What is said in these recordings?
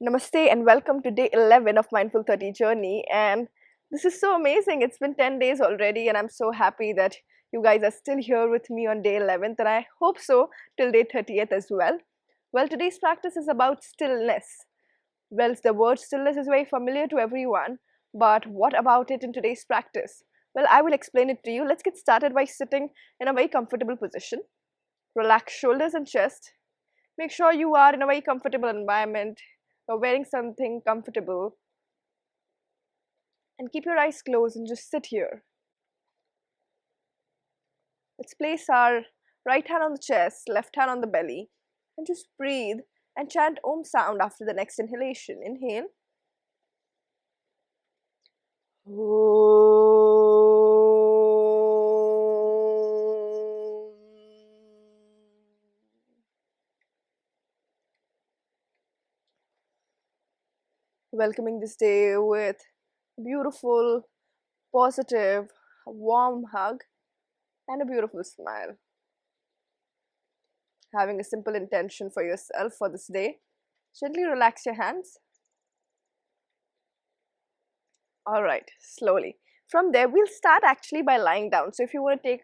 Namaste and welcome to day 11 of Mindful 30 journey. And this is so amazing. It's been 10 days already, and I'm so happy that you guys are still here with me on day 11th, and I hope so till day 30th as well. Well, today's practice is about stillness. Well, the word stillness is very familiar to everyone, but what about it in today's practice? Well, I will explain it to you. Let's get started by sitting in a very comfortable position. Relax shoulders and chest. Make sure you are in a very comfortable environment. You're wearing something comfortable, and keep your eyes closed and just sit here. Let's place our right hand on the chest, left hand on the belly, and just breathe and chant Om sound after the next inhalation. Inhale. Welcoming this day with a beautiful, positive, warm hug and a beautiful smile. Having a simple intention for yourself for this day. Gently relax your hands. Alright, slowly. From there, we'll start actually by lying down. So if you want to take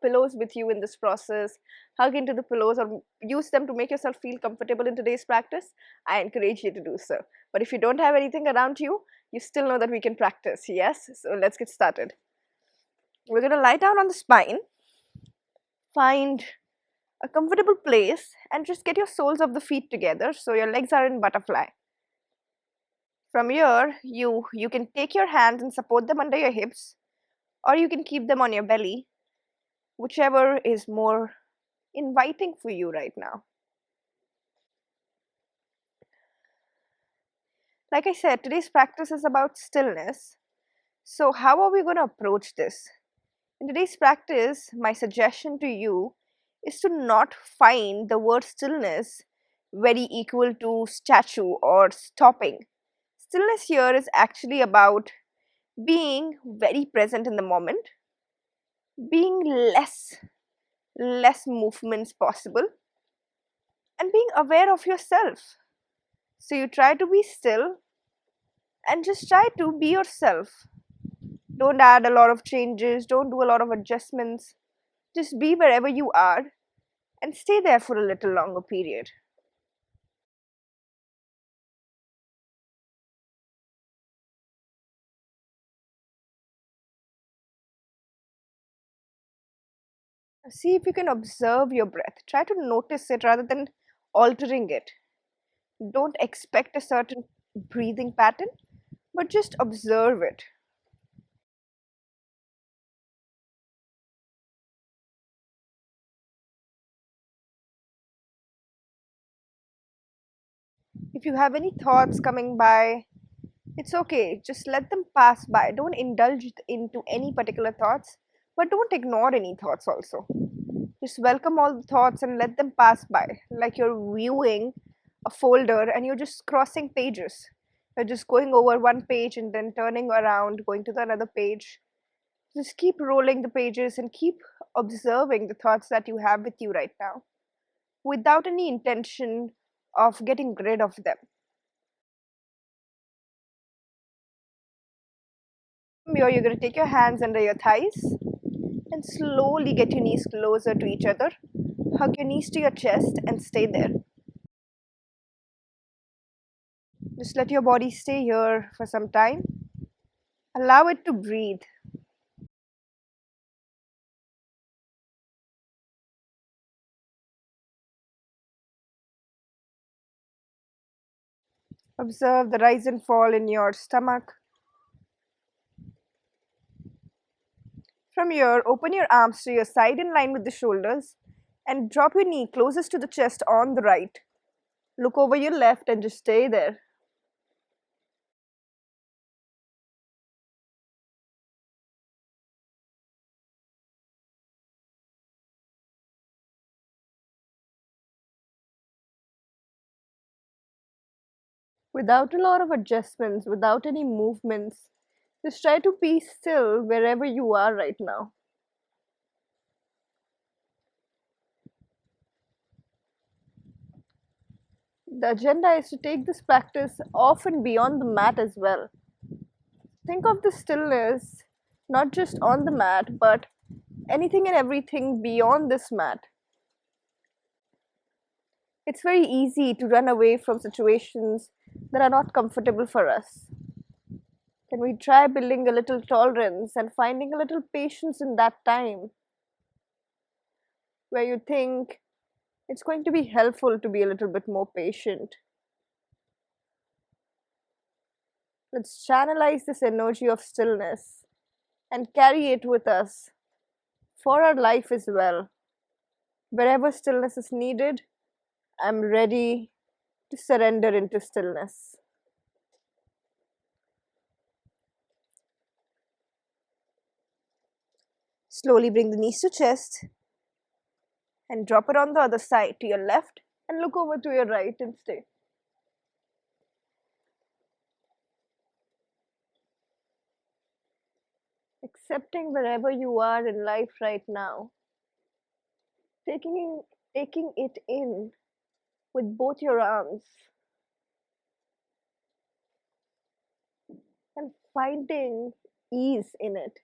pillows with you in this process, hug into the pillows or use them to make yourself feel comfortable in today's practice, I encourage you to do so. But if you don't have anything around you, you still know that we can practice, yes? So let's get started. We're going to lie down on the spine. Find a comfortable place and just get your soles of the feet together so your legs are in butterfly. From here, you can take your hands and support them under your hips, or you can keep them on your belly, whichever is more inviting for you right now. Like I said, today's practice is about stillness. So how are we going to approach this? In today's practice, my suggestion to you is to not find the word stillness very equal to statue or stopping. Stillness here is actually about being very present in the moment, being less movements possible, and being aware of yourself. So you try to be still and just try to be yourself. Don't add a lot of changes, don't do a lot of adjustments. Just be wherever you are and stay there for a little longer period. See if you can observe your breath. Try to notice it rather than altering it. Don't expect a certain breathing pattern, but just observe it. If you have any thoughts coming by, it's okay. Just let them pass by. Don't indulge into any particular thoughts, but don't ignore any thoughts also. Just welcome all the thoughts and let them pass by, like you're viewing a folder and you're just crossing pages. You're just going over one page and then turning around, going to the another page. Just keep rolling the pages and keep observing the thoughts that you have with you right now without any intention of getting rid of them. From here, you're going to take your hands under your thighs and slowly get your knees closer to each other. Hug your knees to your chest and stay there. Just let your body stay here for some time. Allow it to breathe. Observe the rise and fall in your stomach. From here, open your arms to your side in line with the shoulders and drop your knee closest to the chest on the right. Look over your left and just stay there. Without a lot of adjustments, without any movements, just try to be still wherever you are right now. The agenda is to take this practice off and beyond the mat as well. Think of the stillness not just on the mat, but anything and everything beyond this mat. It's very easy to run away from situations that are not comfortable for us. Can we try building a little tolerance and finding a little patience in that time where you think it's going to be helpful to be a little bit more patient? Let's channelize this energy of stillness and carry it with us for our life as well. Wherever stillness is needed, I'm ready to surrender into stillness. Slowly bring the knees to chest and drop it on the other side to your left and look over to your right and stay. Accepting wherever you are in life right now, taking it in with both your arms and finding ease in it,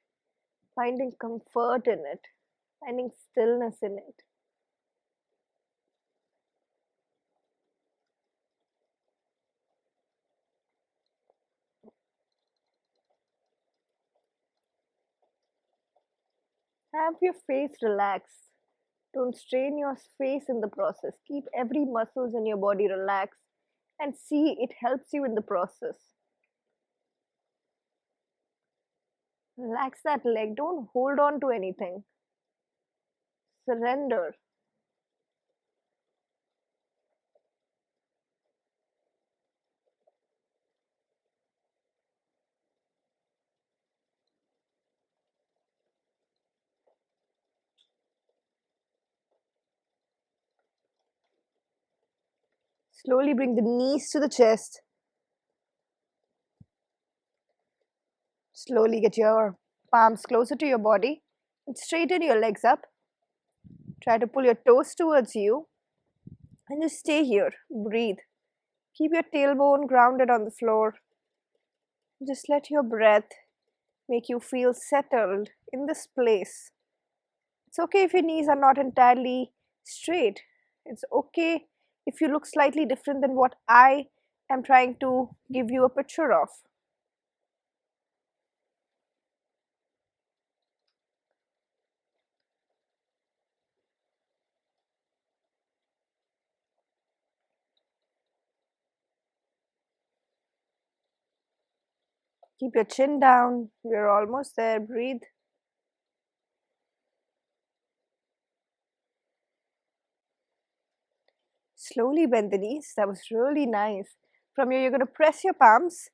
finding comfort in it, finding stillness in it. Have your face relaxed. Don't strain your face in the process. Keep every muscles in your body relaxed and see it helps you in the process. Relax that leg. Don't hold on to anything. Surrender. Slowly bring the knees to the chest. Slowly get your palms closer to your body and straighten your legs up. Try to pull your toes towards you and just stay here. Breathe. Keep your tailbone grounded on the floor. Just let your breath make you feel settled in this place. It's okay if your knees are not entirely straight. It's okay if you look slightly different than what I am trying to give you a picture of. Keep your chin down. We're almost there. Breathe. Slowly bend the knees. That was really nice. From here, you're going to press your palms.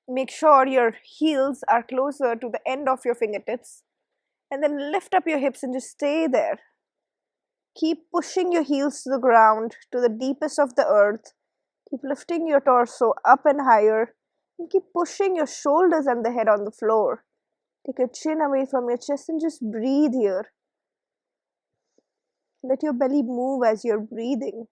Make sure your heels are closer to the end of your fingertips. And then lift up your hips and just stay there. Keep pushing your heels to the ground, to the deepest of the earth. Keep lifting your torso up and higher. And keep pushing your shoulders and the head on the floor. Take your chin away from your chest and just breathe here. Let your belly move as you're breathing.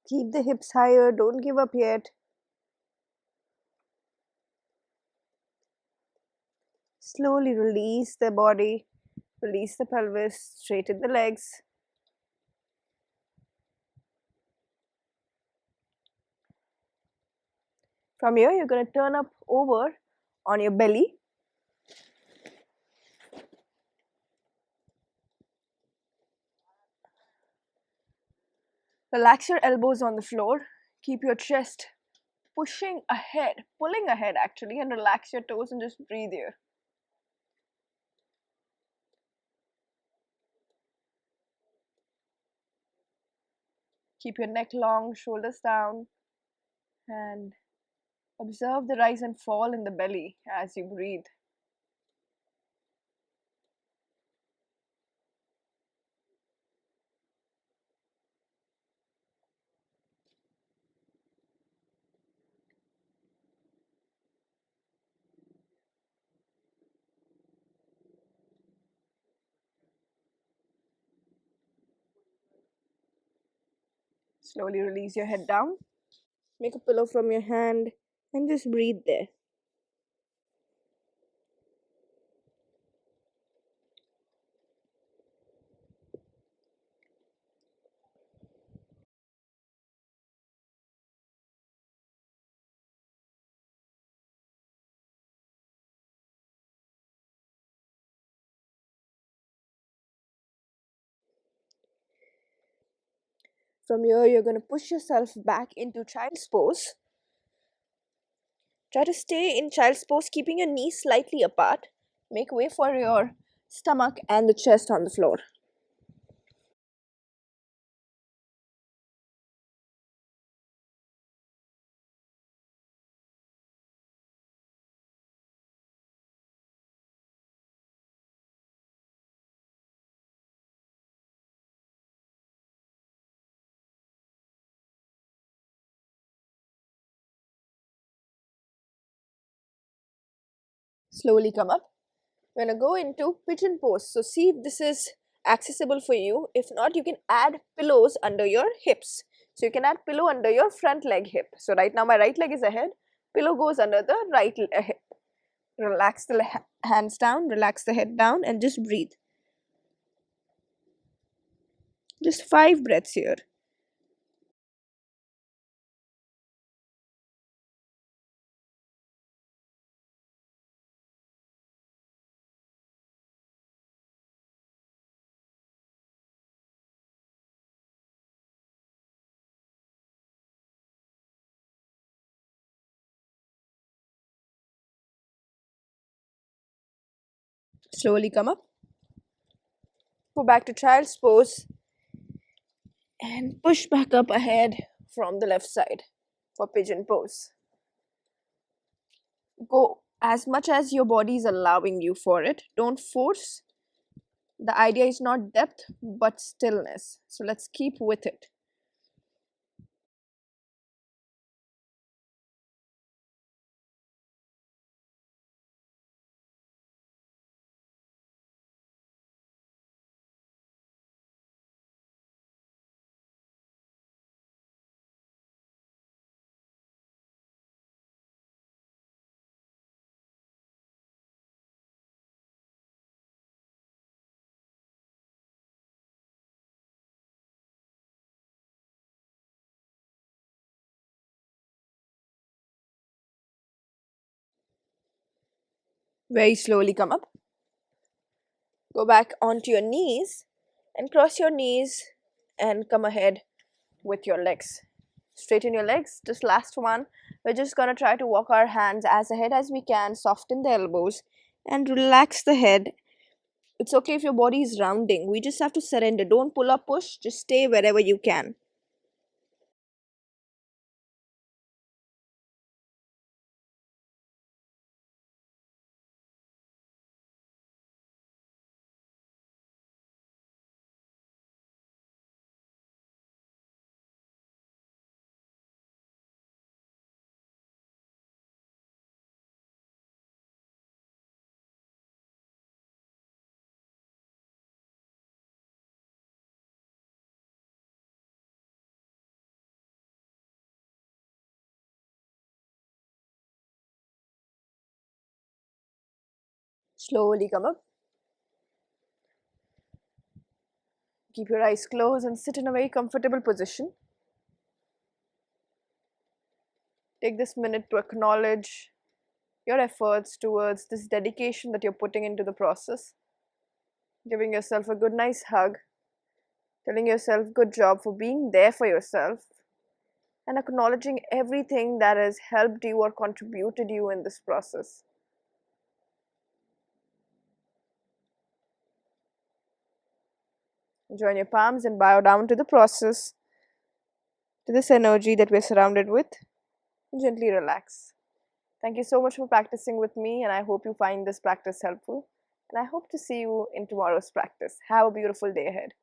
Keep the hips higher, don't give up yet. Slowly release the body, release the pelvis, straighten the legs. From here, you're going to turn up over on your belly. Relax your elbows on the floor. Keep your chest pushing ahead, pulling ahead actually, and relax your toes and just breathe here. Keep your neck long, shoulders down, and observe the rise and fall in the belly as you breathe. Slowly release your head down. Make a pillow from your hand and just breathe there. From here, you're going to push yourself back into child's pose. Try to stay in child's pose, keeping your knees slightly apart. Make way for your stomach and the chest on the floor. Slowly come up. We're going to go into pigeon pose. So see if this is accessible for you. If not, you can add pillows under your hips. So you can add pillow under your front leg hip. So right now my right leg is ahead. Pillow goes under the right hip. Relax the hands down, relax the head down, and just breathe. Just 5 breaths here. Slowly come up. Go back to child's pose and push back up ahead from the left side for pigeon pose. Go as much as your body is allowing you for it. Don't force. The idea is not depth but stillness. So let's keep with it. Very slowly come up. Go back onto your knees and cross your knees and come ahead with your legs. Straighten your legs. This last one, we're just gonna try to walk our hands as ahead as we can, soften the elbows and relax the head. It's okay if your body is rounding. We just have to surrender. Don't pull or push. Just stay wherever you can. Slowly come up. Keep your eyes closed and sit in a very comfortable position. Take this minute to acknowledge your efforts towards this dedication that you're putting into the process. Giving yourself a good, nice hug. Telling yourself, good job for being there for yourself. And acknowledging everything that has helped you or contributed you in this process. Join your palms and bow down to the process, to this energy that we're surrounded with. And gently relax. Thank you so much for practicing with me, and I hope you find this practice helpful. And I hope to see you in tomorrow's practice. Have a beautiful day ahead.